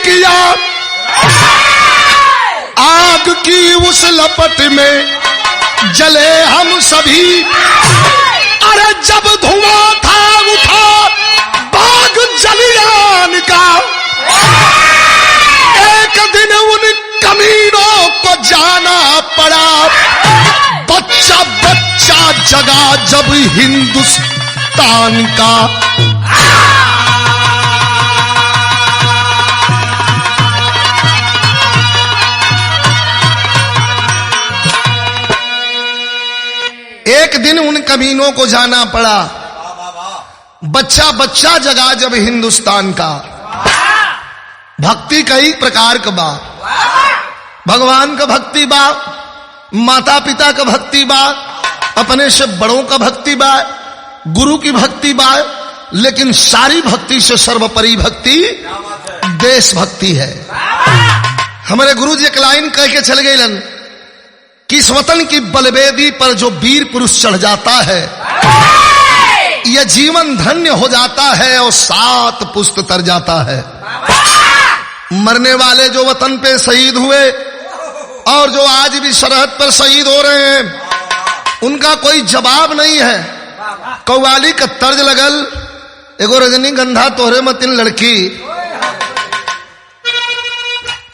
किया आग की उस लपट में जले हम सभी। अरे जब धुआं था उठा बाग जलियान का, एक दिन उन कमीनों को जाना पड़ा। बच्चा बच्चा जगा जब हिंदुस्तान का। एक दिन उन कमीनों को जाना पड़ा। बच्चा बच्चा जगा जब हिंदुस्तान का। भक्ति कई प्रकार का बा, भगवान का भक्ति बा, माता पिता का भक्ति बा, अपने से बड़ों का भक्ति बा, गुरु की भक्ति बा, लेकिन सारी भक्ति से सर्वोपरि भक्ति देश भक्ति है। हमारे गुरु जी एक लाइन कह के चल गए कि इस वतन की बलवेदी पर जो वीर पुरुष चढ़ जाता है यह जीवन धन्य हो जाता है और 7 पुस्त तर जाता है। मरने वाले जो वतन पे शहीद हुए और जो आज भी सरहद पर शहीद हो रहे हैं, उनका कोई जवाब नहीं है। कव्वाली का तर्ज लगल, एगो रजनीगंधा तोहरे मतिन लड़की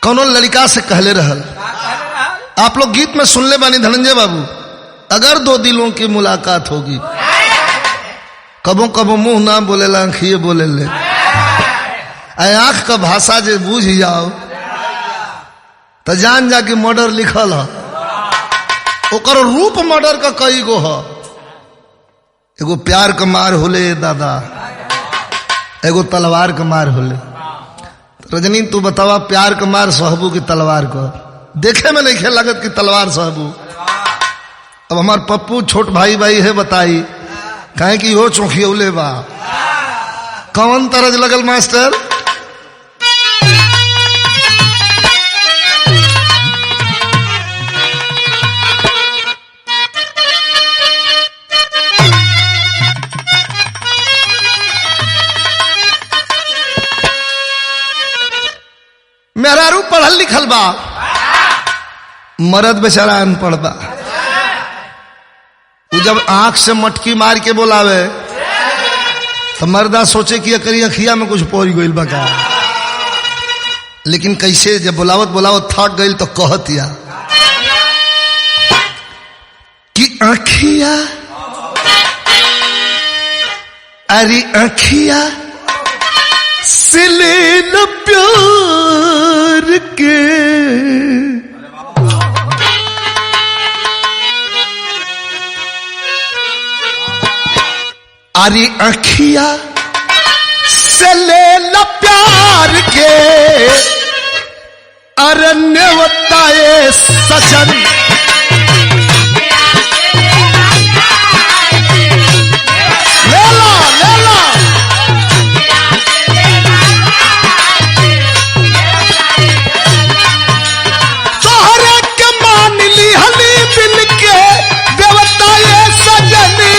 कौनो लड़का से कहले रहल। आप लोग गीत में सुन ले बानी धनंजय बाबू, अगर 2 दिलों की मुलाकात होगी, कबो कबो मुंह ना बोलेला आंखिए बोले ले। आंख का भाषा जे बूझ जाओ तो जान जा कि मर्डर लिखल है, ओकर रूप मर्डर का कई गो है। एगो प्यार का मार होले दादा, एगो तलवार का मार होले। रजनी तू बतावा प्यार का मार सहबू की तलवार को? देखे में नहीं लगत कि तलवार सहबू। अब हमार पप्पू छोट भाई भाई है बताई कहे कि हो चौखियौले बा। कौन तरज लगल मास्टर? मेरा रूप पढ़ल लिखल बा, मर्द बेचारा अनपढ़ बा। वो जब आंख से मटकी मार के बोलावे तो मर्दा सोचे कि एकरी अखिया में कुछ पोरी गइल बा का। लेकिन कैसे जब बुलावत बुलावत थक गइल तो कहत या कि अखिया, अरे अखिया से ले न प्यार के, अरे अखिया से ले ला प्यार के, अरण्य बताए सजन। ले ला ले ला, तोहरे के मान ली हली दिल के देवताए सजनी।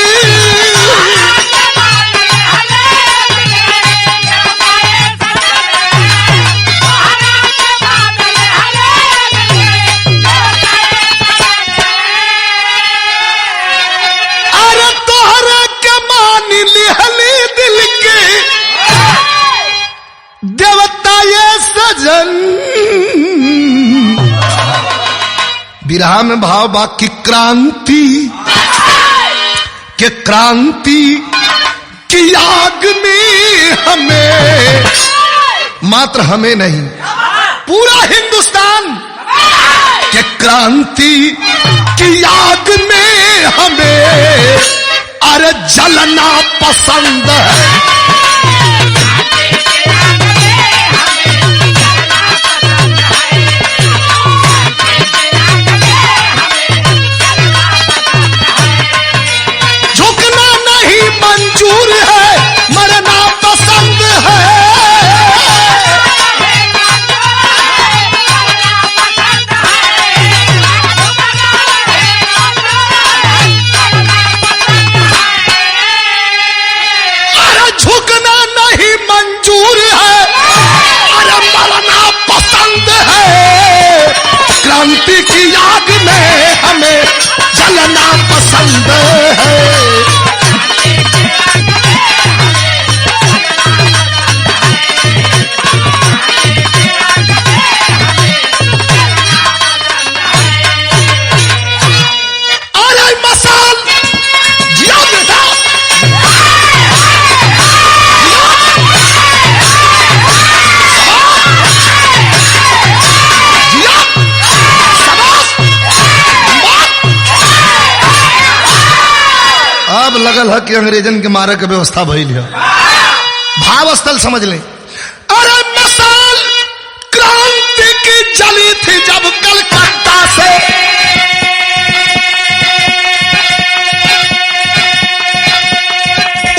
विरह में भाव बा कि क्रांति के क्रांति की आग में हमें, मात्र हमें नहीं पूरा हिंदुस्तान के क्रांति की आग में हमें, अरे जलना पसंद है। मंजूर है, मरना पसंद है। अरे झुक अब लगल है कि अंग्रेजन के मारे के व्यवस्था भइल है। भाव स्थल समझ लें। अरे मिसाल क्रांति की जली थी जब कलकत्ता से,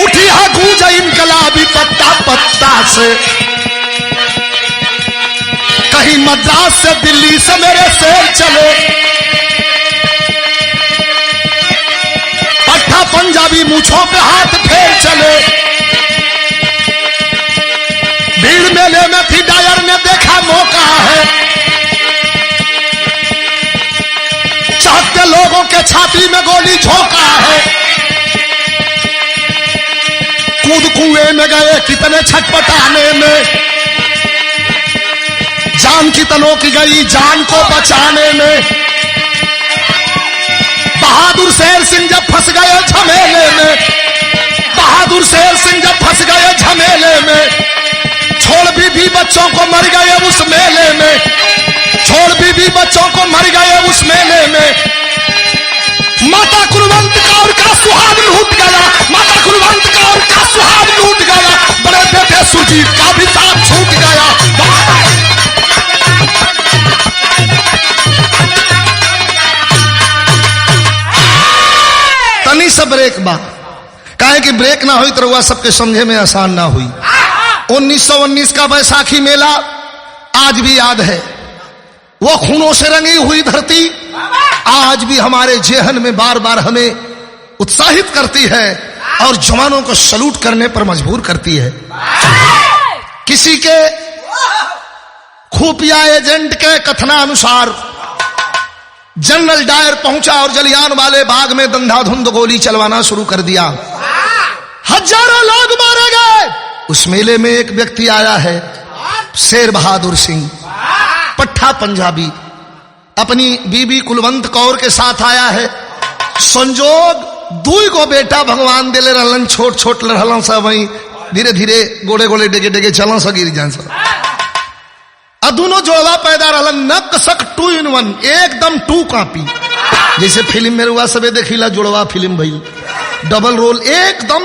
उठी है गूंज इनकलाबी पत्ता पत्ता से, कहीं मद्रास से दिल्ली से मेरे शेर चले, पट्टा पंजाबी मूंछों पे हाथ फेर चले, भीड़ मेले में भी डायर ने देखा मौका है, चाहते लोगों के छाती में गोली झोंका है, कूद कुएं में गए कितने छटपटाने में, जान कितनों की गई जान को बचाने में, बहादुर शेर सिंह जब फंस गए झमेले में, बहादुर शेर सिंह जब फंस गए झमेले में, छोड़ बीबी बच्चों को मर गए उस मेले में, छोड़ बीबी बच्चों को मर गए उस मेले में, माता कुलवंत कौर का सुहाग लूट गया, माता कुलवंत कौर का सुहाग लूट गया, बड़े बेटे सुरजीत का भी साथ छूट गया। तनी सा ब्रेक बा, काहे कि ब्रेक ना हुई तो रउआ सबके समझे में आसान ना हुई। 1919 का बैसाखी मेला आज भी याद है, वो खूनों से रंगी हुई धरती आज भी हमारे जेहन में बार बार हमें उत्साहित करती है और जवानों को सलूट करने पर मजबूर करती है। किसी के खुफिया एजेंट के कथनानुसार जनरल डायर पहुंचा और जलियांवाले बाग में धंधाधुंध गोली चलवाना शुरू कर दिया, हजारों लोग मारे गए। उस मेले में एक व्यक्ति आया है, शेर बहादुर सिंह, पट्टा पंजाबी, अपनी बीबी कुलवंत कौर के साथ आया है। संजोग दुई को बेटा भगवान दिले रहलन, छोट छोट रहलन सब, वही धीरे धीरे गोड़े गोड़े डेगे डेगे चलन सा गिर जान सब, और दोनों जोड़वा पैदा रहलन, नक सक 2 in 1, एकदम 2 कॉपी। जैसे फिल्म में रुआ सबे देखिला जोड़वा फिल्म भइल, डबल रोल एकदम।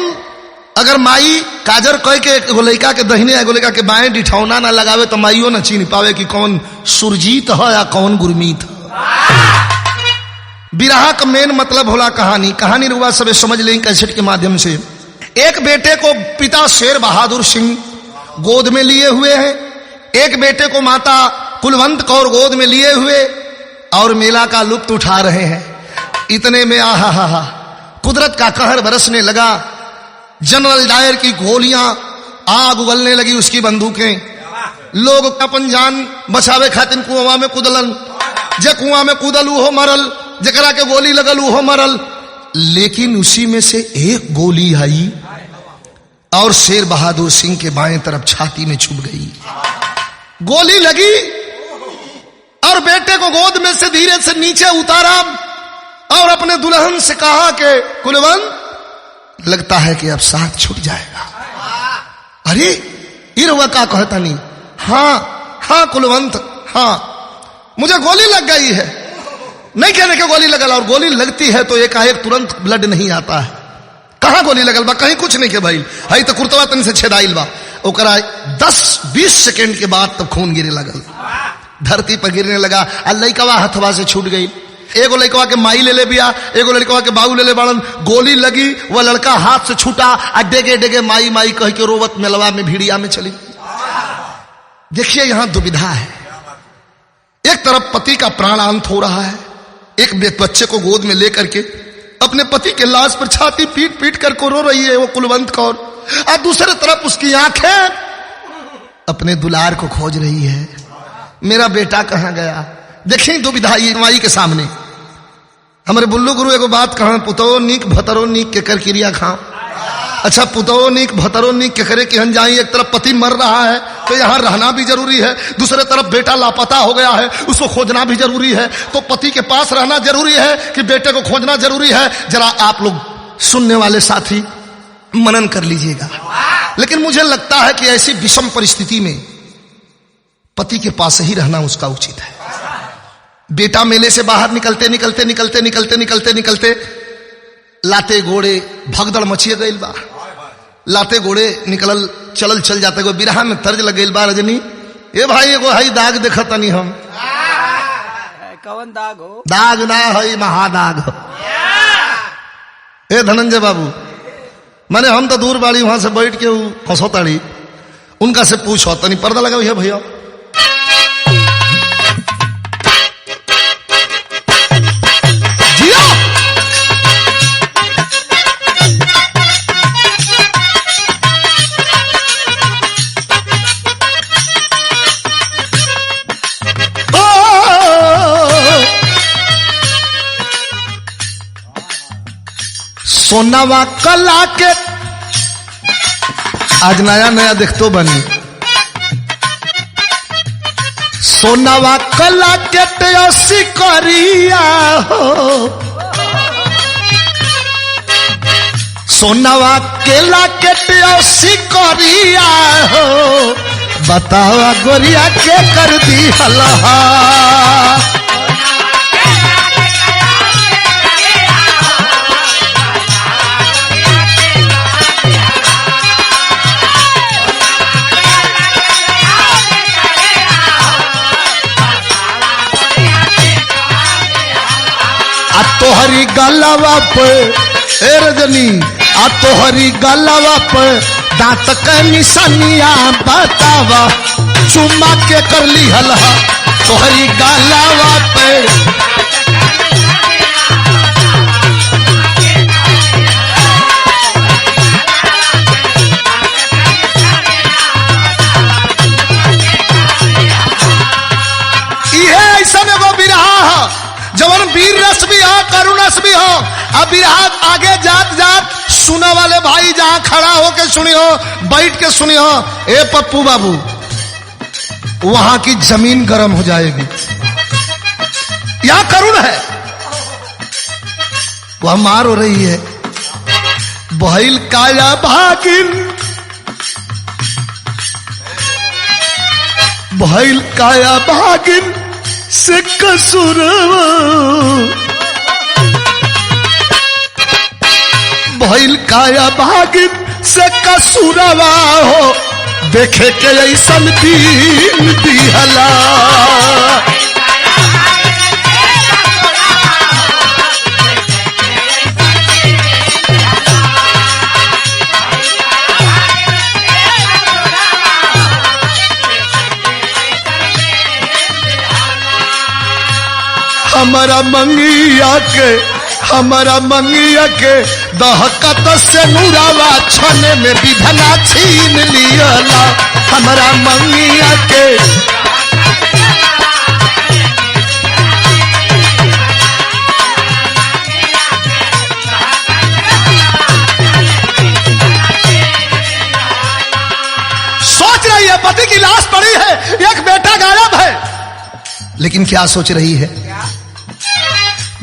अगर माई काजर कह के एगो लड़का के दहिने एगो लड़का के बाएं डिठौना ना लगावे तो माइयो ना चीन पावे कि कौन सुरजीत है या कौन गुरमीत है। बिरहा का मेन मतलब होला कहानी। कहानी रुआ सबे समझ लें कैसेट के माध्यम से। एक बेटे को पिता शेर बहादुर सिंह गोद में लिए हुए हैं, एक बेटे को माता कुलवंत कौर गोद में लिए हुए और मेला का लुत्फ उठा रहे हैं। इतने में आहा कुदरत का कहर बरसने लगा। जनरल डायर की गोलियां आग उगलने लगी, उसकी बंदूकें। लोग अपन जान बचावे खातिर कुआं में कूदलन, जे कुआं में कूदल उहो मरल, जकरा के गोली लगल उहो मरल। लेकिन उसी में से एक गोली आई और शेर बहादुर सिंह के बाएं तरफ छाती में छुप गई। गोली लगी और बेटे को गोद में से धीरे से नीचे उतारा और अपने दुल्हन से कहा कि कुलवंत, लगता है कि अब साथ छूट जाएगा। अरे इरवा का कहता नहीं, हाँ कुलवंत, हाँ मुझे गोली लग गई है। नहीं कहने के गोली लगल, और गोली लगती है तो एकाएक तुरंत ब्लड नहीं आता है। कहां गोली लगल बा? कहीं कुछ नहीं के भाई, हई तो कुर्तवा तन से छेदाइल बा। ओकरा 10-20 सेकेंड के बाद तब खून गिरे लगल, धरती पर गिरने लगा। लइकवा हथवा से छूट गई। एगो लड़कवा के माई ले ले बिया, एगो लड़कवा के बाबू ले ले बाड़न। गोली लगी, वह लड़का हाथ से छूटा, डेगे डेगे माई माई कह के रोवत मेलवा में भीड़िया में चली। देखिए यहां दुविधा है। एक तरफ पति का प्राणांत हो रहा है, एक बच्चे को गोद में लेकर के अपने पति के लाश पर छाती पीट पीट कर को रो रही है वो कुलवंत कौर, और दूसरी तरफ उसकी आंखें अपने दुलार को खोज रही है, मेरा बेटा कहां गया। देखिए दुविधा ये माई के सामने। हमारे बुल्लू गुरु एगो बात कहा, पुतो नीक भतरो नीक के कर क्रिया खाओ। अच्छा पुतो नीक भतरो नीक के करे कि हम जाई। एक तरफ पति मर रहा है तो यहाँ रहना भी जरूरी है, दूसरे तरफ बेटा लापता हो गया है, उसको खोजना भी जरूरी है। तो पति के पास रहना जरूरी है कि बेटे को खोजना जरूरी है। जरा आप लोग सुनने वाले साथी मनन कर लीजिएगा। लेकिन मुझे लगता है कि ऐसी विषम परिस्थिति में पति के पास ही रहना उसका उचित है। बेटा मेले से बाहर निकलते निकलते निकलते निकलते निकलते निकलते लाते घोड़े भगदड़ मचिए गईल बा, लाते घोड़े निकलल चलल चल जाते गो बिरहा में तर्ज लग गईल बा। रजनी ए भाई एगो हई दाग देखत तनी हम, कौन दाग हो? दाग ना हई महादाग हो। ए धनंजय बाबू माने हम तो दूर बाड़ी वहां से बैठ के हंसोताड़ी, उनका से पूछो तनी पर्दा लगा हुई है भैया। जियो सोनावा कला के आज नया नया देखतो बनी, सोनावा कला के तेसी करिया हो, सोनावा केला के तेसी करिया हो, बतावा गोरिया के कर दी हलहा। तोहरी गलवा पे ए रजनी आ तोहरी गलवा पे दांत के निशानिया बतावा चुम्मा के कर ली हलहा। तोहरी गलवा पे इहे ऐसा एगो बिरहा है जवन वीर रस भी हो करुण रस भी हो। अब बिरहा आगे जात जात सुने वाले भाई जहां खड़ा होके सुनियो, बैठ के सुनियो। ए पप्पू बाबू वहां की जमीन गर्म हो जाएगी। यहां करुण है, वह मार हो रही है। बहिल काया भागिन, बहिल काया भागिन से कसूरवा, भइल काया भागिन से कसूरवा हो, देखे के ऐसन दिन दिहला। हमारा मंगिया के दहकत से नूरावा छने में विधना छीन लियला। हमारा मंगिया के सोच रही है पति की लाश पड़ी है, एक बेटा गायब है, लेकिन क्या सोच रही है?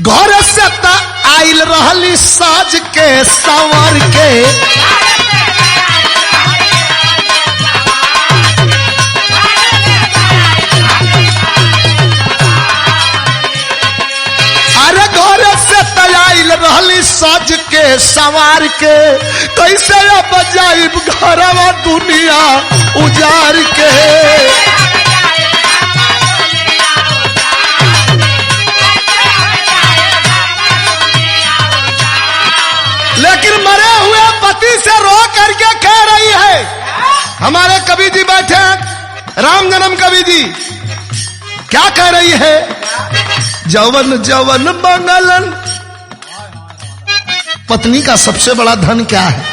घर से आइल रहली साज के संवर के, अरे घर से आइल रहली साज के संवार के, कैसे अब जाइब घरवा दुनिया उजार के। लेकिन मरे हुए पति से रो करके कह रही है, हमारे कवि जी बैठे हैं, राम जन्म कवि जी, क्या कह रही है? जवन जवन मंगलन, पत्नी का सबसे बड़ा धन क्या है?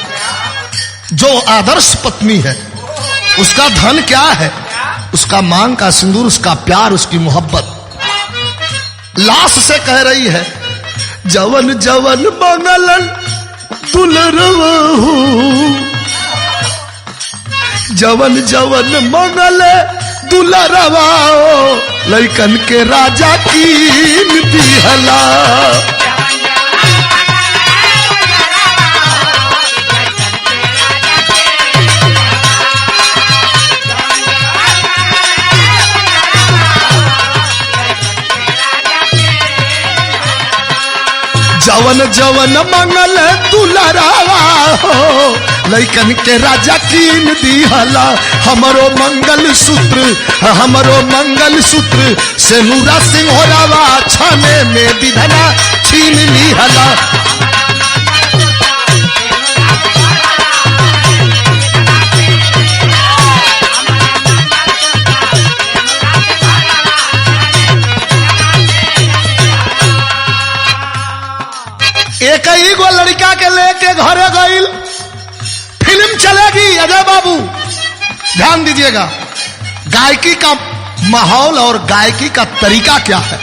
जो आदर्श पत्नी है उसका धन क्या है? उसका मांग का सिंदूर, उसका प्यार, उसकी मोहब्बत। लाश से कह रही है, जवन जवन मंगलन दुलरवा हो, जवन जवन मंगल दुलरवा हो, लइकन के राजा कीन दिहला। जवन जवन मंगल दुलरावा हो लइकन के राजा कीन दिहला हमरो मंगल सूत्र से नूरा सिंहोरावा छाने में विधना छीन लिहला। एक ही गो लड़का के लेके घरे गईल, फिल्म चलेगी अजय बाबू ध्यान दीजिएगा। गायकी का माहौल और गायकी का तरीका क्या है,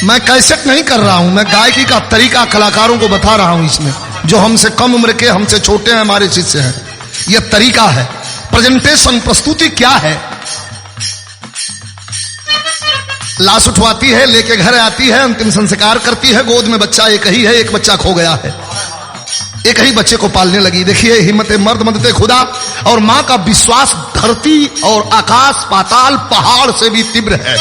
मैं कैसेट नहीं कर रहा हूं, मैं गायकी का तरीका कलाकारों को बता रहा हूं। इसमें जो हमसे कम उम्र के, हमसे छोटे हैं, हमारे शिष्य हैं, यह तरीका है, प्रेजेंटेशन प्रस्तुति क्या है। लाश उठवाती है, लेके घर आती है, अंतिम संस्कार करती है, गोद में बच्चा एक ही है, एक बच्चा खो गया है, एक ही बच्चे को पालने लगी। देखिए हिम्मत मर्द मदते खुदा, और मां का विश्वास धरती और आकाश पाताल पहाड़ से भी तीव्र है।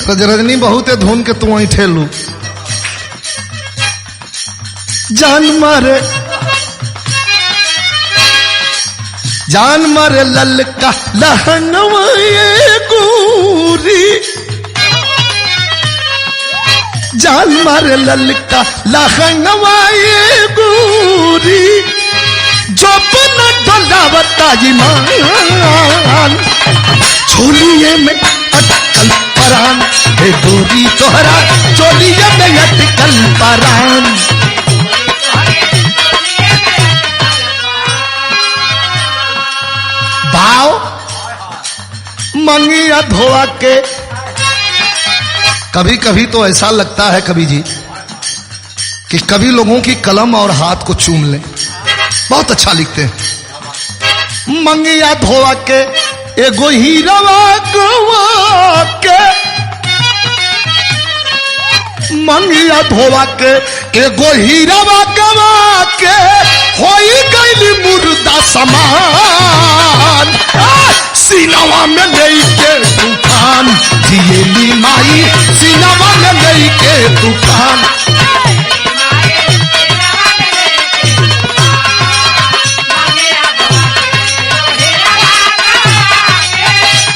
रजरजनी बहुत धुन के तू वहीं ठेलू जान मारे ललका लहंगवाए गोरी, जान मारे ललका लहंगवाए गोरी, जो बन डोलावता ईमान, झोलिए में अटकल परान, हे गोरी तोहरा चोलिए में अटकल परान। भाव मंगिया धोआ के, कभी कभी तो ऐसा लगता है कभी जी कि कभी लोगों की कलम और हाथ को चूम लें, बहुत अच्छा लिखते हैं। मंगिया धोआ के एगो हीरवा गवा के, मंगिया धोआ के एगो हीरवा गवा के, होई गईली मुर्दा समान, सीनावा में लेके तूफान, जियेली माई सीनावा में लेके तूफान।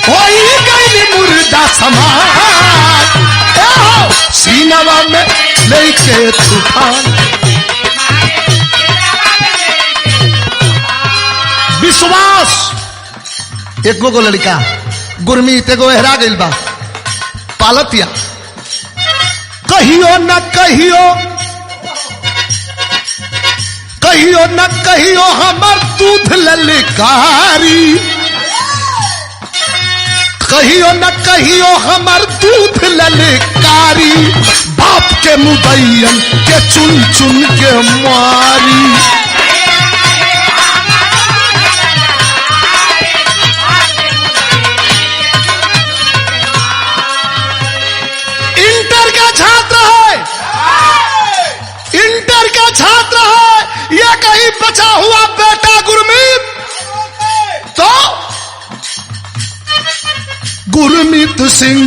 होई गईली मुर्दा समान, सीनावा में लेके तूफान। विश्वास एक गो लड़का गुरमीत एगो हेरा गइल बा, पालतिया कहियो न कहियो, कहियो न कहियो हमर दूध ललकारी, कहियो न कहियो हमर दूध ललकारी, बाप के मुदैयन के चुन चुन के मारी। इंटर का छात्र है, यह कहीं बचा हुआ बेटा गुरमीत, तो गुरमीत सिंह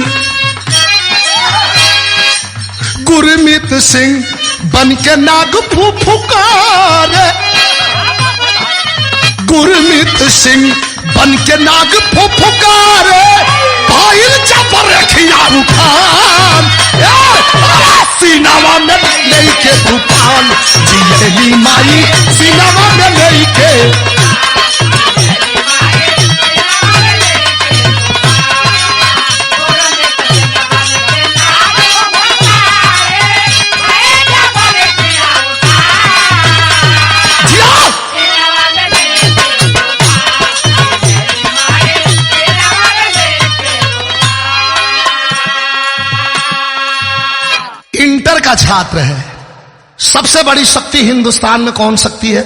बन के नाग फुफुकारे, गुरमीत सिंह बन के नाग फुफुकारे, भाईल जबर रखिया उठान, सीनावा में लेके तूफान, जियेली माई सीनावा में लेके। इंटर का छात्र है, सबसे बड़ी शक्ति हिंदुस्तान में कौन शक्ति है?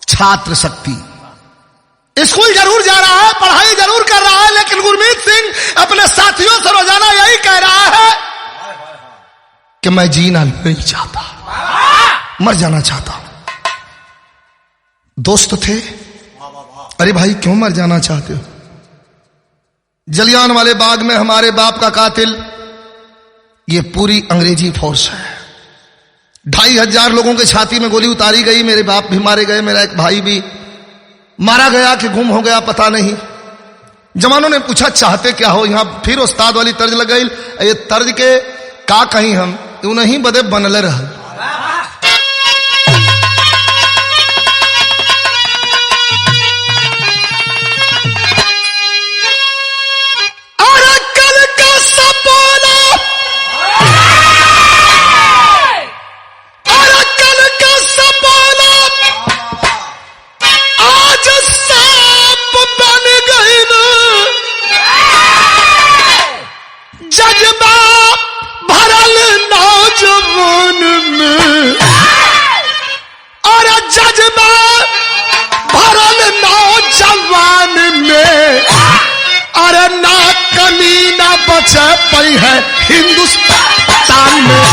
छात्र शक्ति। स्कूल जरूर जा रहा है, पढ़ाई जरूर कर रहा है, लेकिन गुरमीत सिंह अपने साथियों से रोजाना यही कह रहा है कि मैं जीना नहीं चाहता, मर जाना चाहता हूं। दोस्त थे, अरे भाई क्यों मर जाना चाहते हो? जलियान वाले बाग में हमारे बाप का कातिल, ये पूरी अंग्रेजी फोर्स है। 2500 लोगों के छाती में गोली उतारी गई, मेरे बाप भी मारे गए, मेरा एक भाई भी मारा गया कि गुम हो गया पता नहीं। जवानों ने पूछा चाहते क्या हो, यहां फिर उस्ताद वाली तर्ज लग गई। ये तर्ज के का कहीं हम यूं नहीं बदे बनले रह। पई है हिंदुस्तान में।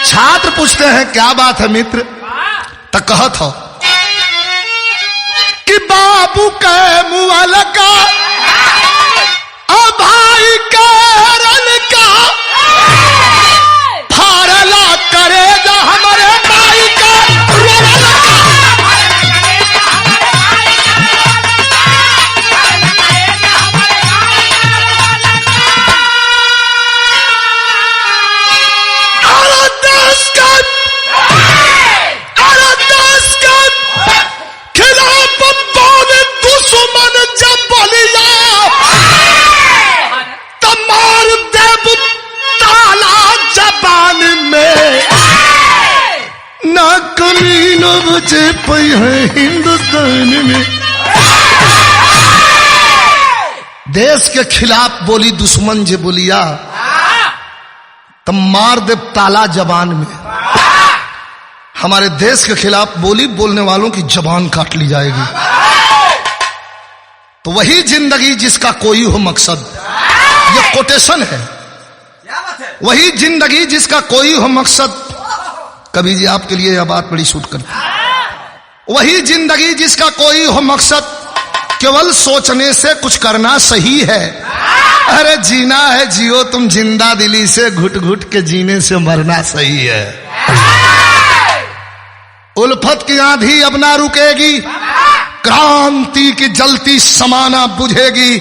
छात्र पूछते हैं क्या बात है मित्र, तो कहत हो कि बाबू के मुअल का भाई के रन का फारला करेगा हमारे भाई का बचे पई है हिंदुस्तान में। देश के खिलाफ बोली दुश्मन जे बोलिया तब मार दे ताला जबान में। हमारे देश के खिलाफ बोली बोलने वालों की जबान काट ली जाएगी। तो वही जिंदगी जिसका कोई हो मकसद, यह कोटेशन है। वही जिंदगी जिसका कोई हो मकसद, कभी जी आपके लिए यह बात बड़ी सूट करती है। वही जिंदगी जिसका कोई हो मकसद, केवल सोचने से कुछ करना सही है। अरे जीना है जियो तुम जिंदा दिली से, घुट घुट के जीने से मरना सही है। उल्फत की आंधी अब ना रुकेगी, क्रांति की जलती समाना बुझेगी।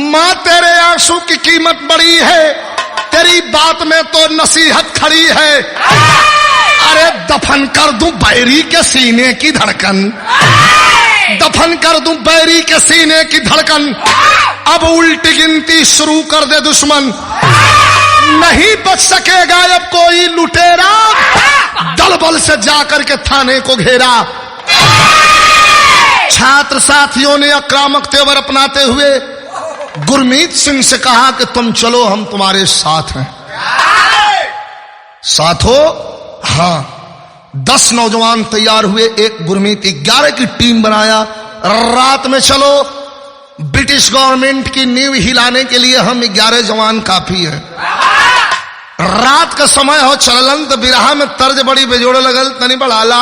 मां तेरे आंसू की कीमत बड़ी है, तेरी बात में तो नसीहत खड़ी है। अरे दफन कर दूं बैरी के सीने की धड़कन, दफन कर दूं बैरी के सीने की धड़कन। अब उल्टी गिनती शुरू कर दे दुश्मन, नहीं बच सकेगा अब कोई लुटेरा। दलबल से जाकर के थाने को घेरा। छात्र साथियों ने आक्रामक तेवर अपनाते हुए गुरमीत सिंह से कहा कि तुम चलो, हम तुम्हारे साथ हैं। साथ हो? हाँ। 10 नौजवान तैयार हुए, एक गुरमीत 11 की टीम बनाया। रात में चलो, ब्रिटिश गवर्नमेंट की नींव हिलाने के लिए हम 11 जवान काफी है। रात का समय हो, चललन तो बिरहा में तर्ज बड़ी बेजोड़ लगल, तनी बढ़ाला।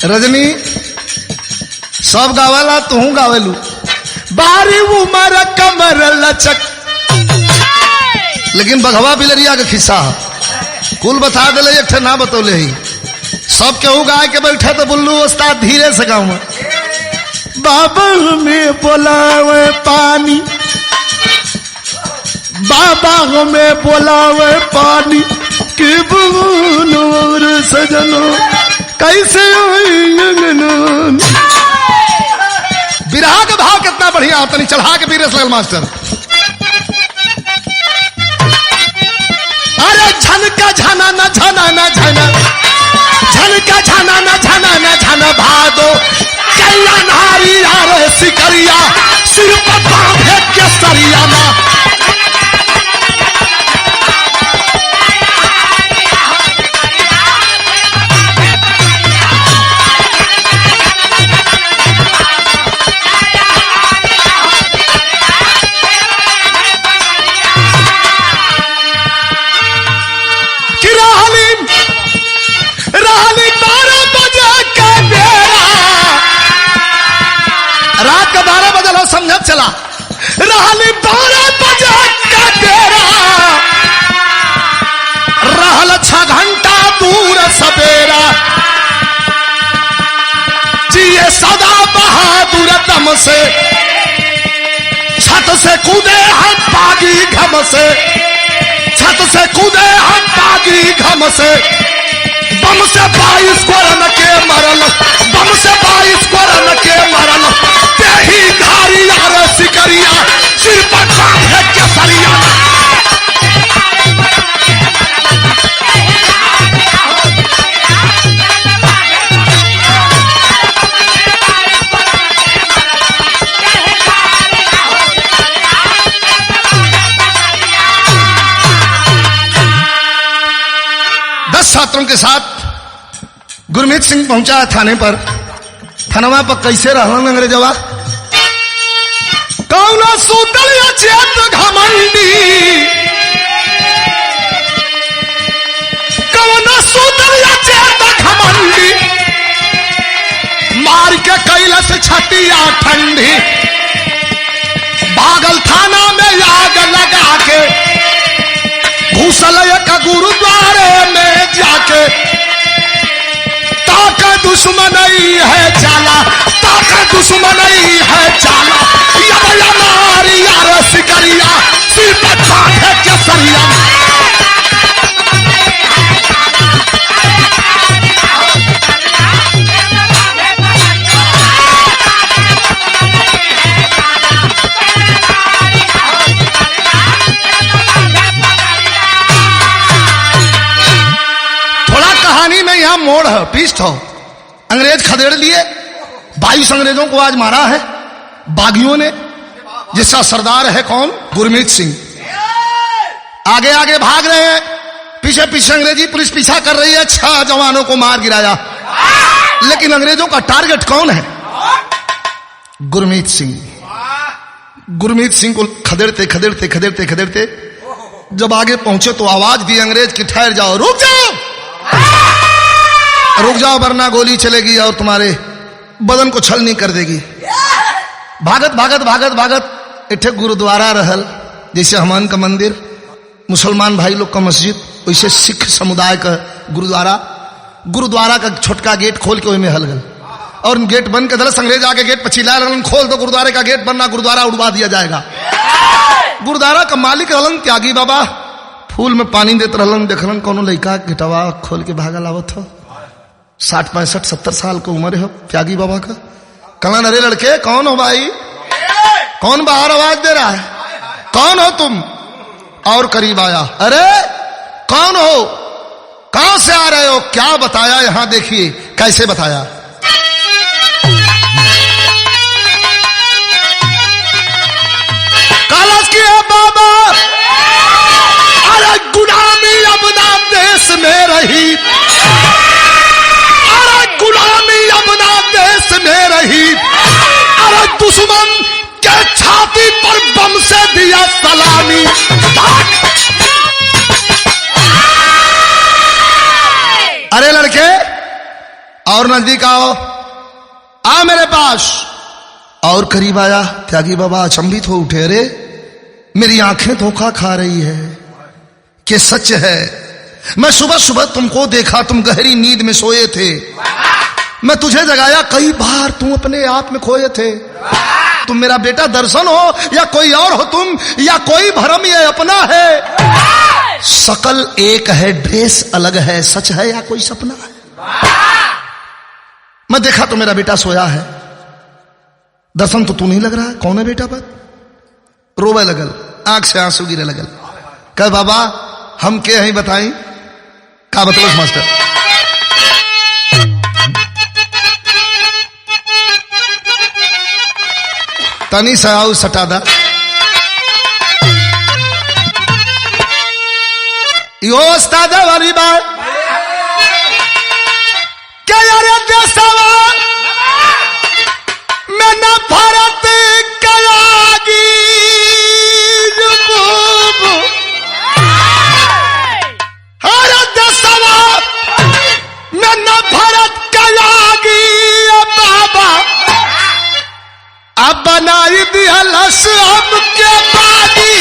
रजनी सब गावला तू गावेलू। बारी उमर कमर लचक, लेकिन बघवा बिलरिया का खिस्सा कुल बता दे, एक ठे ना बतौले ही। सब केहू गाय के बैठे तो बुल्लू उस्ताद धीरे से गाँव। बाबा में बोलावे पानी, बाबा में बोलावे पानी के बुनोर सजनो कैसे बिरहा का भाव कितना बढ़िया होता, नहीं चढ़ा के बीरेश लगल मास्टर। अरे झनका झना न झना न झना, झनका झना न झना न झना भादो कैया नारी यार सिकरिया सिर पर बांधे के सरिया ना। समझ चला रहली 12 बजे का डेरा, रहल 6 घंटा दूर सवेरा, जिए सदा बहादुर दम से, छत से कूदे हम पागी घम से, छत से कूदे हम पागी घम से, बम से 22 को रन के मरल, बम से 22 को रन के मरल, तेही धारी यार सिकरिया सिर पर बांधे के सरिया। छात्रों के साथ गुरमीत सिंह पहुंचा थाने पर। थानवा पर कैसे रहलन अंग्रेजवा, कौना सूतल चेत घमंडी, कौना सूतल चेत घमंडी, मार के कैलस छटिया ठंडी, भागल थाना में आग लगा के, घुसल एक गुरुद्वारे में जाके, ताका दुश्मन ही है चाला, ताका दुश्मन ही है चाला, या नारी यार सिकरिया सिर पर बांधे के सरिया। यहां मोड़ है, पीस्ट हो, अंग्रेज खदेड़ लिए, 22 अंग्रेजों को आज मारा है बागियों ने, जिसका सरदार है कौन, गुरमीत सिंह। आगे आगे भाग रहे हैं, पीछे पीछे अंग्रेजी पुलिस पीछा कर रही है, 6 जवानों को मार गिराया, लेकिन अंग्रेजों का टारगेट कौन है, गुरमीत सिंह। गुरमीत सिंह को खदेड़ते खदेड़ते खदेड़ते खदेड़ते जब आगे पहुंचे तो आवाज दी अंग्रेज की, ठहर जाओ, रुक जाओ, रुक जाओ वरना गोली चलेगी और तुम्हारे बदन को छलनी कर देगी। भागत भागत भागत भागत इठे गुरुद्वारा रहल, जैसे हनुमान का मंदिर, मुसलमान भाई लोग का मस्जिद, वैसे सिख समुदाय का गुरुद्वारा। गुरुद्वारा का छोटका गेट खोल के में हल गल और गेट बंद के दरअसल अंग्रेज आके गेट पछिला रहन, खोल दो गुरुद्वारे का गेट, बनना गुरुद्वारा उड़वा दिया जाएगा। गुरुद्वारा का मालिक रहलन त्यागी बाबा, फूल में पानी देते रहलन, देखलन कोनो लड़का गेटवा खोल के भागल आवत हो, 60 65 70 साल की उम्र है त्यागी बाबा का। कहलन अरे लड़के कौन हो भाई, कौन बाहर आवाज दे रहा है, कौन हो तुम, और करीब आया, अरे कौन हो, कहां से आ रहे हो, क्या बताया, यहां देखिए कैसे बताया। कालस की है बाबा, अरे गुलामी अब ना देश में रही, अरे गुलामी अब ना देश में रही, अरे दुश्मन के छाती पर बम से दिया सलामी। अरे लड़के और नजदीक आओ, आ मेरे पास, और करीब आया। त्यागी बाबा अचंभित हो उठे, अरे मेरी आंखें धोखा खा रही है कि सच है, मैं सुबह सुबह तुमको देखा, तुम गहरी नींद में सोए थे, मैं तुझे जगाया कई बार, तुम अपने आप में खोए थे, तुम मेरा बेटा दर्शन हो या कोई और हो तुम, या कोई भ्रम ये अपना है, शकल एक है ड्रेस अलग है, सच है या कोई सपना है। मैं देखा तो मेरा बेटा सोया है, दर्शन तो तू नहीं लग रहा है, कौन है बेटा पर, रोवे लगल, आंख से आंसू गिरे लगल, कह बाबा हम के हैं बताई, का मतलब मास्टर। तनी सा आओ सटादा यो उस्तादा वाली बात क्या यार देशवा मैं न भारत कयागी हर देशवा मैं न भारत कयागी बाबा अब बनाई दिया लस हम के बागी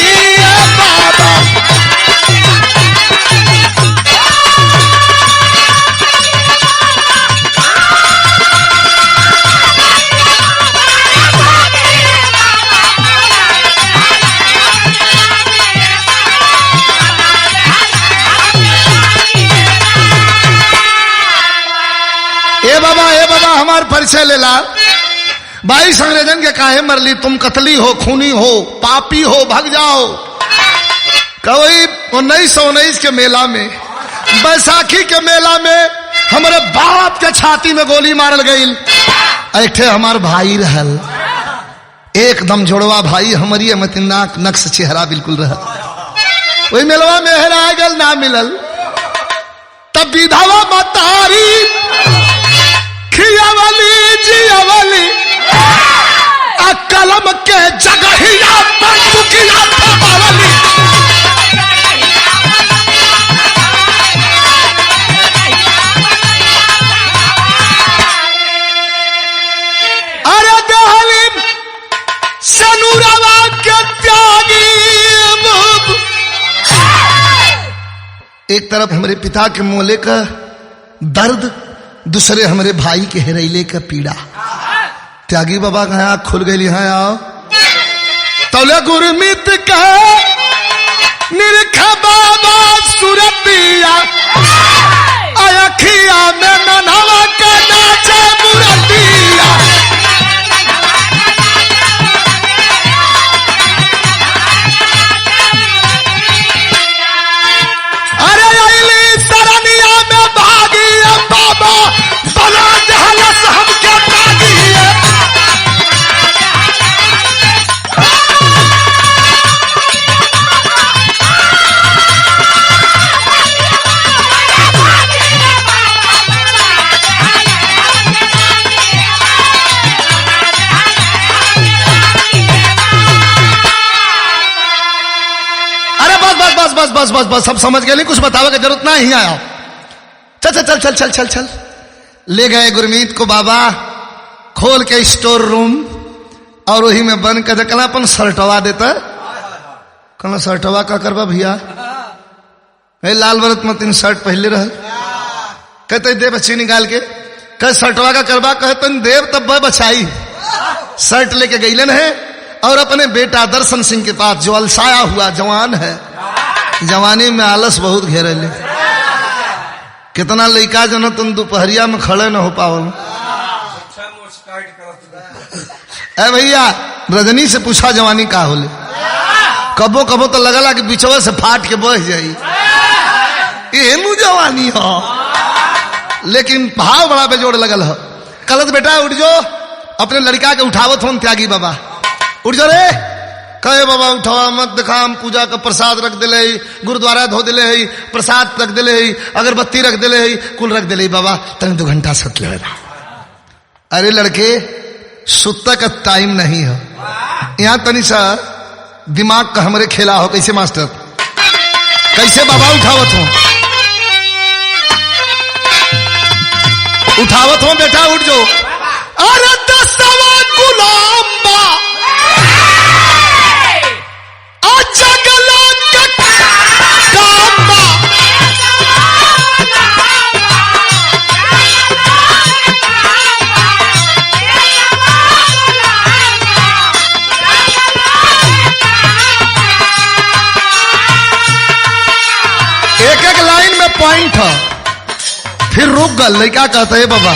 बाबा ए बाबा हमार परिचय ले ला। 22 अंग्रेजन के काहे मरली, तुम कतली हो, खूनी हो, पापी हो, भाग जाओ। कवई 1919 के मेला में, बैसाखी के मेला में हमारे बाप के छाती में गोली मारल गई। ऐठे हमार भाई रहल, एकदम जोड़वा भाई, हमारी मतिनाक नक्श चेहरा बिल्कुल रहल। वही मेलवा में हेरा गल ना मिलल, तब विधवा मतारी खियावली जियावली कलम के जगहिया बंदूकिया थमावली। अरे दहली सनूरवा के त्यागी। एक तरफ हमारे पिता के मोले का दर्द, दूसरे हमारे भाई के हेरैले का पीड़ा। त्यागी बाबा का आँख खुल गई। है आओ तौले गुरमीत का निरखा बाबा सुरतिया अखिया में ननवा का नाचे मुरतिया। अरे अली सरनिया में भागी बाबा बना जहलस हमके बागी। बस सब समझ गए, नहीं कुछ बतावे की जरूरत नहीं आया। चल चल चल चल चल चल चल। ले गए गुरमीत को बाबा, खोल के स्टोर रूम, और वही में बन के देखला अपन शर्टवा देता। कहना शर्टवा का करवा भैया, लाल बरत में 3 शर्ट पहले रह। कहते दे बच्ची निकाल के, कह शर्टवा का करवा, कहते देव तब बचाई। शर्ट लेके गईलन है और अपने बेटा दर्शन सिंह के पास, जो अलसाया हुआ जवान है, जवानी में आलस बहुत घेरे ले। कितना लड़का जो न तुम दोपहरिया में खड़े न हो पाओ। ए भैया रजनी से पूछा जवानी का होले, कबो कबो तो लगला कि बिचवा से फाट के बह जाई, ये जवानी हो। लेकिन भाव बड़ा बेजोड़ लगल हो। कलत बेटा उठ जो, अपने लड़का के उठावत हो त्यागी बाबा, उठ जो रे। कहे बाबा उठावा मत, देखा हम पूजा का प्रसाद रख दिले, गुरुद्वारा धो दिले है, प्रसाद रख दिले है, अगरबत्ती रख दिले है, कुल रख दिले बाबा, तने 2 घंटा सुत ले। अरे लड़के सुत्ता का टाइम नहीं हो, यहाँ तनी सा दिमाग का हमारे खेला हो। कैसे मास्टर, कैसे बाबा उठावत हो, उठावत हो बेटा उठ जो। अरे 10वां गुलाम बा एक लाइन में पॉइंट है, फिर रुक गल। लड़का कहते है बाबा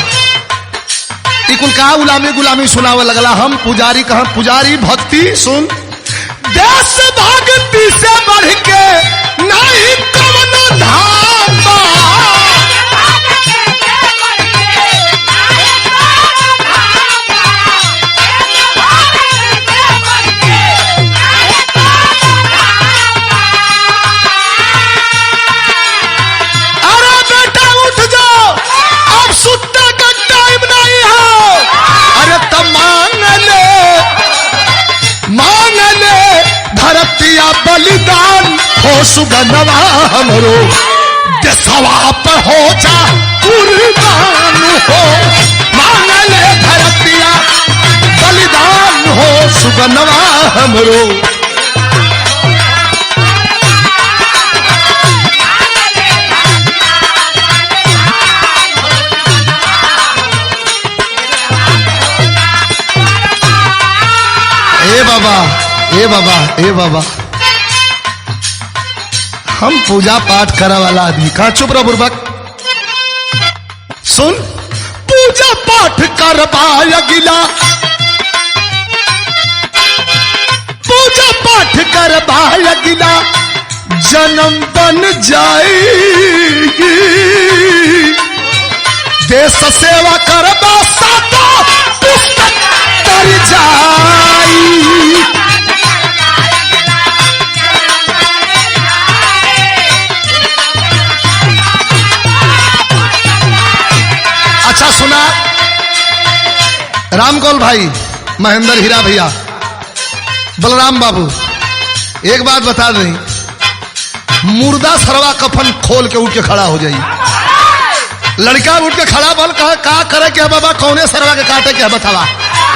इकुल का गुलामी गुलामी सुनावे लगला, हम पुजारी कहा पुजारी भक्ति सुन। देश भक्ति से बढ़ के नहीं कवनो धाम बा। धरतिया बलिदान हो सुगनवा हमरो देशवा पर हो जा कुर्बान हो मांगले धरतिया बलिदान हो सुगनवा हमरो। ए बाबा ए बाबा ए बाबा, हम पूजा पाठ करा वाला आदमी कहा चुप रहो बुर्बक। सुन, पूजा पाठ करवाया गिला, पूजा पाठ करवाया गिला जन्म बन जाएगी, देश सेवा करवा सातो पुस्तक तर जाई। अच्छा सुना रामगोल भाई, महेंद्र हीरा भैया, बलराम बाबू, एक बात बता दें, मुर्दा सरवा कफन खोल के उठ के खड़ा हो जाइए। लड़का उठ के खड़ा बल कहा का करे क्या बाबा, कौने सरवा के काटे क्या बतावा,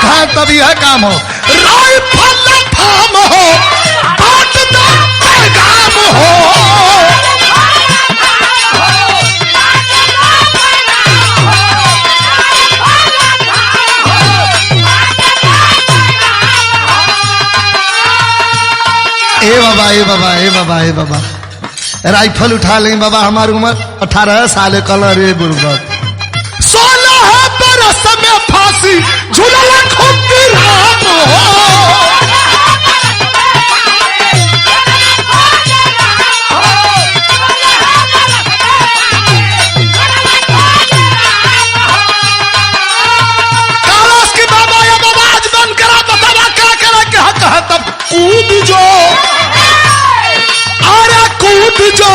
कहा तब यह काम हो, राइफल फार्म हो, बात दो पैगाम हो। ए बाबा ए बाबा ए बाबा ए बाबा, राइफल उठा लें बाबा, हमारी उम्र 18 साल कलर रे गुरबत, 16 बरस में फांसी झूला खुद राम हो। कालाश की बाबा या बाबा आज बंद करा, बतावा क्या करा, क्या कहा तब कूद जो, कूद जो,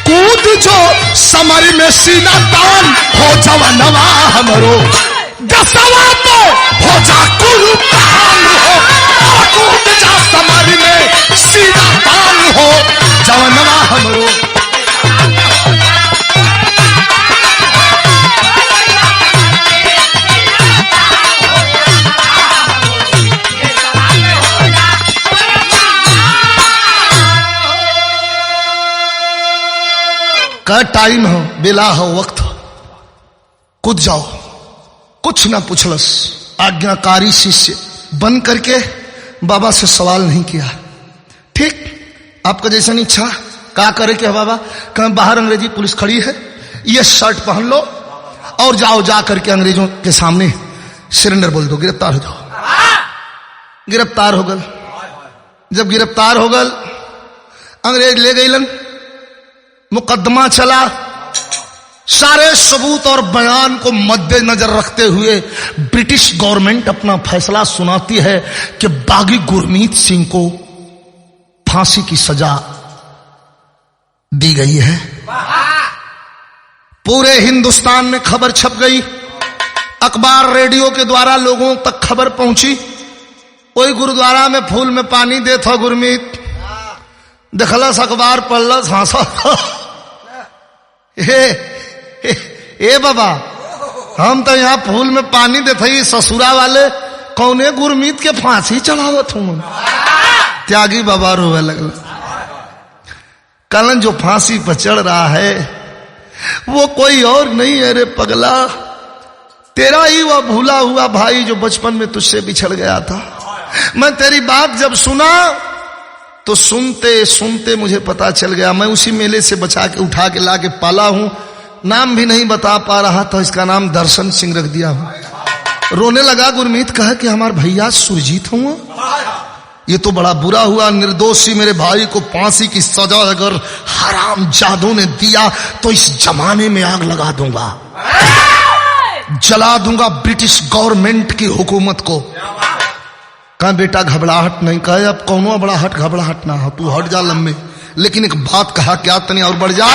कूद जो समर में सीना तान हो जवानवा हमरो, दसवा तो हो जा कुर्बान हो, कूद जा समर में सीना तान हो जवानवा हमरो। का टाइम हो, बेला हो, वक्त हो, कूद जाओ, कुछ ना पूछलस। आज्ञाकारी शिष्य बन करके बाबा से सवाल नहीं किया। ठीक आपका जैसा इच्छा, क्या करे क्या बाबा, कहीं बाहर अंग्रेजी पुलिस खड़ी है, ये शर्ट पहन लो और जाओ, जा करके अंग्रेजों के सामने सरेंडर बोल दो, गिरफ्तार हो जाओ। गिरफ्तार हो गल, जब गिरफ्तार हो गल अंग्रेज ले गईलन, मुकदमा चला, सारे सबूत और बयान को मद्देनजर रखते हुए ब्रिटिश गवर्नमेंट अपना फैसला सुनाती है कि बागी गुरमीत सिंह को फांसी की सजा दी गई है। पूरे हिंदुस्तान में खबर छप गई, अखबार रेडियो के द्वारा लोगों तक खबर पहुंची। कोई गुरुद्वारा में फूल में पानी देता गुरमीत, देखलस अखबार पढ़लस, हंसा, ए बाबा हम तो यहाँ फूल में पानी देते ही, ससुरा वाले कौने गुरमीत के फांसी चढ़ावत हूं। त्यागी बाबा रोवे लगल, कलन जो फांसी पर चढ़ रहा है वो कोई और नहीं है रे पगला, तेरा ही वह भूला हुआ भाई जो बचपन में तुझसे बिछड़ गया था। मैं तेरी बात जब सुना तो सुनते सुनते मुझे पता चल गया, मैं उसी मेले से बचा के उठा के ला के पाला हूं, नाम भी नहीं बता पा रहा था, इसका नाम दर्शन सिंह रख दिया हूं। रोने लगा गुरमीत, कहा कि हमारे भैया सुरजीत हुआ, ये तो बड़ा बुरा हुआ, निर्दोषी मेरे भाई को फांसी की सजा अगर हराम जादों ने दिया तो इस जमाने में आग लगा दूंगा, जला दूंगा ब्रिटिश गवर्नमेंट की हुकूमत को। कहा बेटा घबराहट नहीं, कहे अब कौनो बड़ाहट घबराहट ना हो, तू हट जा लम्बे, लेकिन एक बात कहा, क्या तनी और बढ़ जा,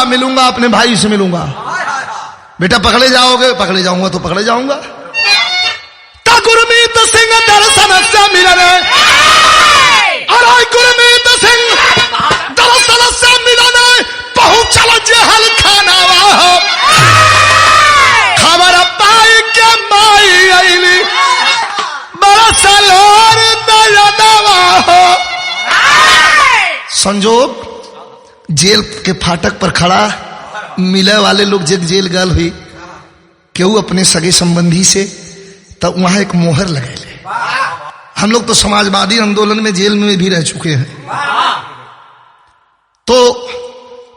मिलूंगा, अपने भाई से मिलूंगा। बेटा पकड़े जाओगे, पकड़े जाऊंगा तो पकड़े जाऊंगा। गुरमीत सिंह दर्शन से मिलने, अरे गुरमीत सिंह दर्शन से मिलने पहुंचल जेहल खाना खबर पाई के माई आईली बरसलोर दयनवा हो। संजोग जेल के फाटक पर खड़ा मिले वाले लोग जब जेल गल हुई केहू अपने सगे संबंधी से, तब वहां एक मोहर लगे ले। हम लोग तो समाजवादी आंदोलन में जेल में भी रह चुके हैं, तो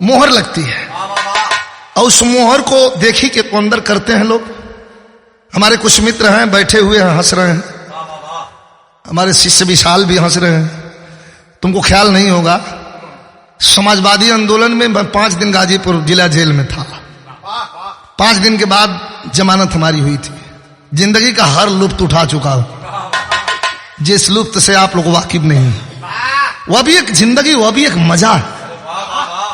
मोहर लगती है और उस मोहर को देखी के अंदर करते हैं लोग। हमारे कुछ मित्र हैं बैठे हुए हैं, हंस रहे हैं, हमारे शिष्य विशाल भी हंस रहे हैं। तुमको ख्याल नहीं होगा, समाजवादी आंदोलन में मैं 5 दिन गाजीपुर जिला जेल में था। 5 दिन के बाद जमानत हमारी हुई थी। जिंदगी का हर लुत्फ उठा चुका हूं, जिस लुत्फ से आप लोग वाकिफ नहीं। वह भी एक जिंदगी, वह भी एक मजा।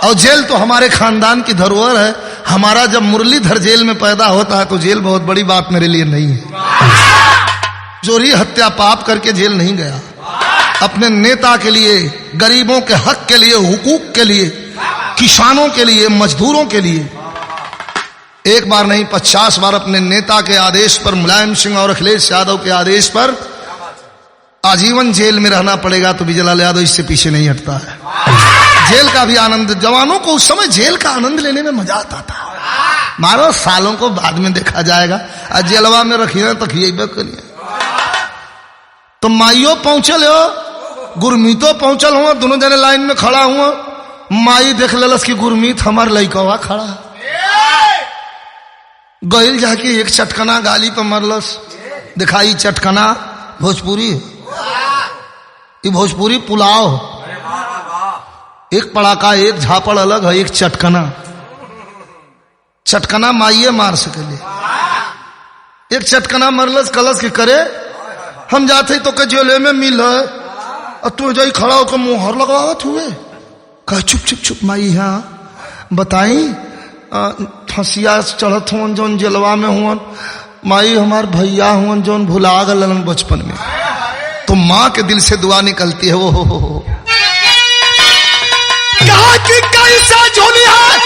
और जेल तो हमारे खानदान की धरोहर है। हमारा जब मुरलीधर जेल में पैदा होता है तो जेल बहुत बड़ी बात मेरे लिए नहीं है। चोरी हत्या पाप करके जेल नहीं गया, अपने नेता के लिए, गरीबों के हक के लिए, हुकूक के लिए, किसानों के लिए, मजदूरों के लिए एक बार नहीं 50 बार अपने नेता के आदेश पर, मुलायम सिंह और अखिलेश यादव के आदेश पर आजीवन जेल में रहना पड़ेगा तो विजयलाल यादव इससे पीछे नहीं हटता है। जेल का भी आनंद, जवानों को उस समय जेल का आनंद लेने में मजा आता था। मारो सालों को बाद में देखा जाएगा, आज जेलवा में रखिए तो खिएबे करिए। तो माइयो पहुंचल हो, गुरमीतो पहुंचल हुआ, दोनों जने लाइन में खड़ा हुआ। माई देख लेलस कि गुरमीत हमार लइकवा खड़ा, गइल जाके एक चटकना गाली पर मरलस। दिखाई चटकना भोजपुरी, ये भोजपुरी पुलाव, एक पड़ाका एक झापड़ अलग है, एक चटकना। चटकना माइये मार सकेले, एक चटकना मरलस। कलस के करे हम जाते तो के जेले में मिल है और तू जाई खड़ा होकर मुहर लगावत हुए। कह चुप चुप चुप माई, हाँ बताई फंसिया चढ़त हुआ जौन जेलवा में हुआ, माई हमार भैया हुआ जौन भुला गलन बचपन में। तो माँ के दिल से दुआ निकलती है, वो हो कहा कि कैसा झोली है,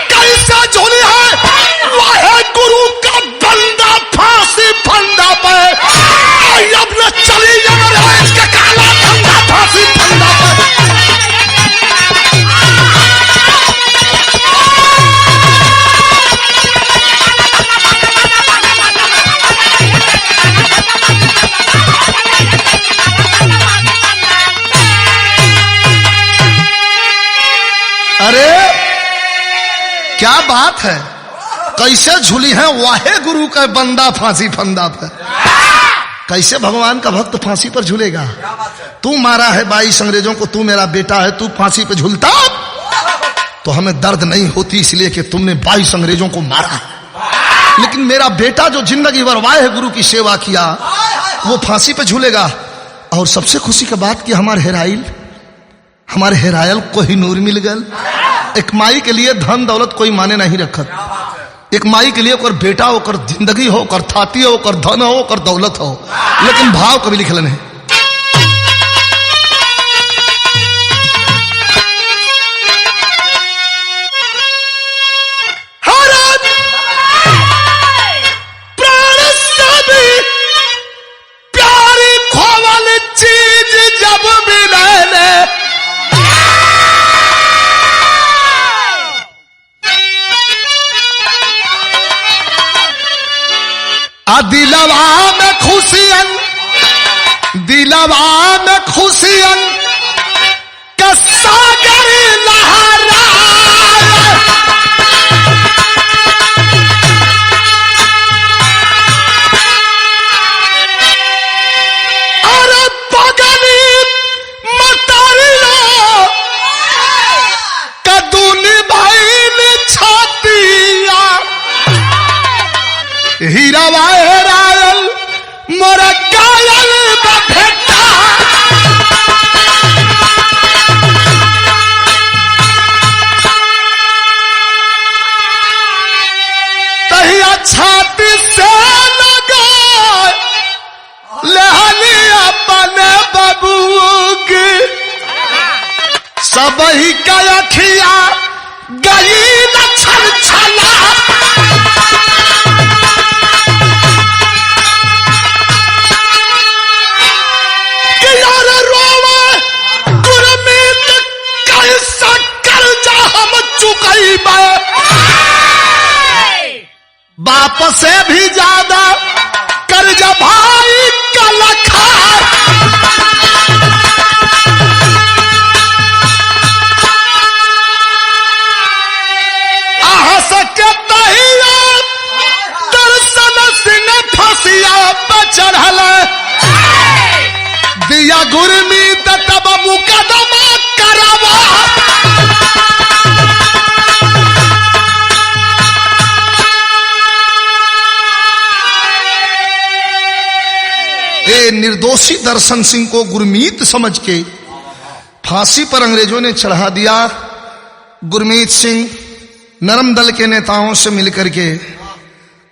कैसा झोली है, वाहे गुरु का बंदा फांसी फंदा पे अब न चली जा रहा है इसका काला धंधा फांसी फंदा पे। अरे क्या बात है, कैसे झूली है वाहे गुरु का बंदा फांसी फंदा पर। कैसे भगवान का भक्त फांसी पर झूलेगा। तू मारा है 22 अंग्रेजों को, तू मेरा बेटा है, तू फांसी पर झूलता तो हमें दर्द नहीं होती इसलिए कि तुमने 22 अंग्रेजों को मारा है। लेकिन मेरा बेटा जो जिंदगी भर वाहे गुरु की सेवा किया वो फांसी पर झूलेगा। और सबसे खुशी की बात कि हमारे हेरायल को ही नूर मिल गल। एक माई के लिए धन दौलत कोई माने नहीं रखत। एक माई के लिए ओकर बेटा होकर जिंदगी हो, ओकर थाती हो, ओकर धन हो, ओकर दौलत हो, लेकिन भाव कभी लिखल नहीं। प्राण से भी प्यारी खोवल चीज जब मिले दिलवा में खुशियन, दिलवा में खुशियन का सागर लहरा। अरे बगली मतारिया कदूनी भाई ने छातिया हीरावा हेरायल मोरा गायल भेटा। सब ही का अखिया गई न छल छला कि यार रोवे गुरमीत कैसा कर्जा हम चुकई बाप से भी ज्यादा कर्जा भाई का लखा दर्शन सिंह फसिया चढ़ल दिया गुरमीत तब मुकदमा करवा निर्दोषी दर्शन सिंह को गुरमीत समझ के फांसी पर अंग्रेजों ने चढ़ा दिया। गुरमीत सिंह नरम दल के नेताओं से मिलकर के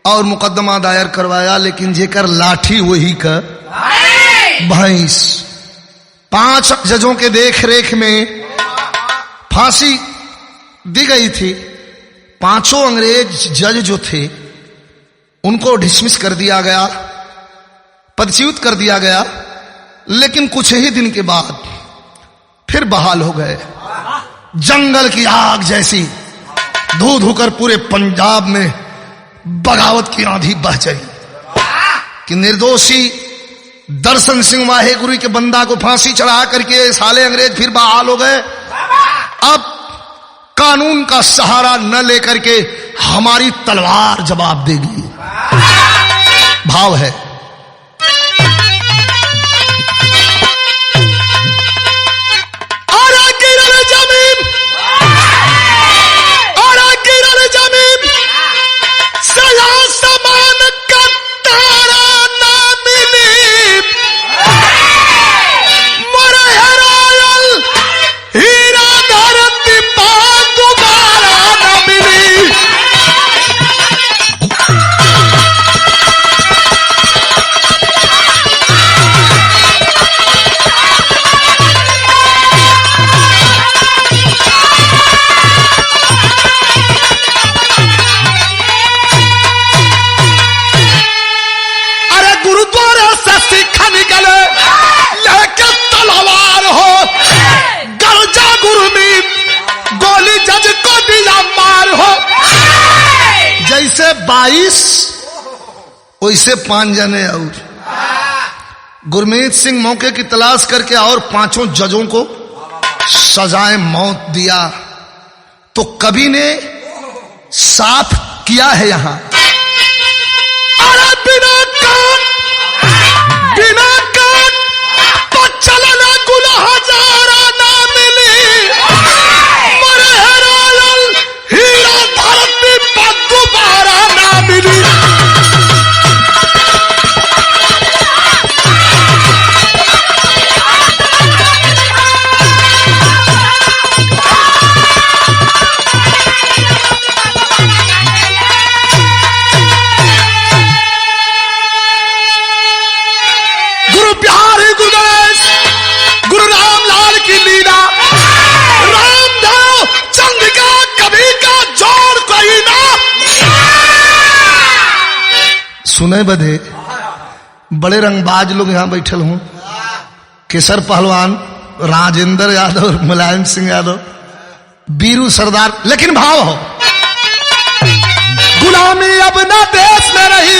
और मुकदमा दायर करवाया, लेकिन जेकर लाठी वही का भैंस। 5 जजों के देख रेख में फांसी दी गई थी। 5 अंग्रेज जज जो थे उनको डिसमिस कर दिया गया, पदच्युत कर दिया गया, लेकिन कुछ ही दिन के बाद फिर बहाल हो गए। जंगल की आग जैसी धू धू कर पूरे पंजाब में बगावत की आंधी बह चली कि निर्दोषी दर्शन सिंह वाहे गुरु के बंदा को फांसी चढ़ा करके साले अंग्रेज फिर बहाल हो गए। अब कानून का सहारा न लेकर के हमारी तलवार जवाब देगी। भाव है जैसे 22 वैसे 5 जने और गुरमीत सिंह मौके की तलाश करके और 5 जजों को सजाए मौत दिया। तो कवि ने साफ किया है यहां, अरे बिना कान चलना गुनाह हजारा ना मिली मरे हेरायल हीरा धरती पर दोबारा ना मिली। गुरु प्यारे गुरु गणेश गुरु रामलाल की लीला, रामदेव चंद्रिका कभी का जोड़ कोई ना। सुने बधे बड़े रंगबाज लोग यहां बैठल हूं, केसर पहलवान, राजेंद्र यादव, मुलायम सिंह यादव, बीरू सरदार, लेकिन भाव हो गुलामी अब ना देश में रही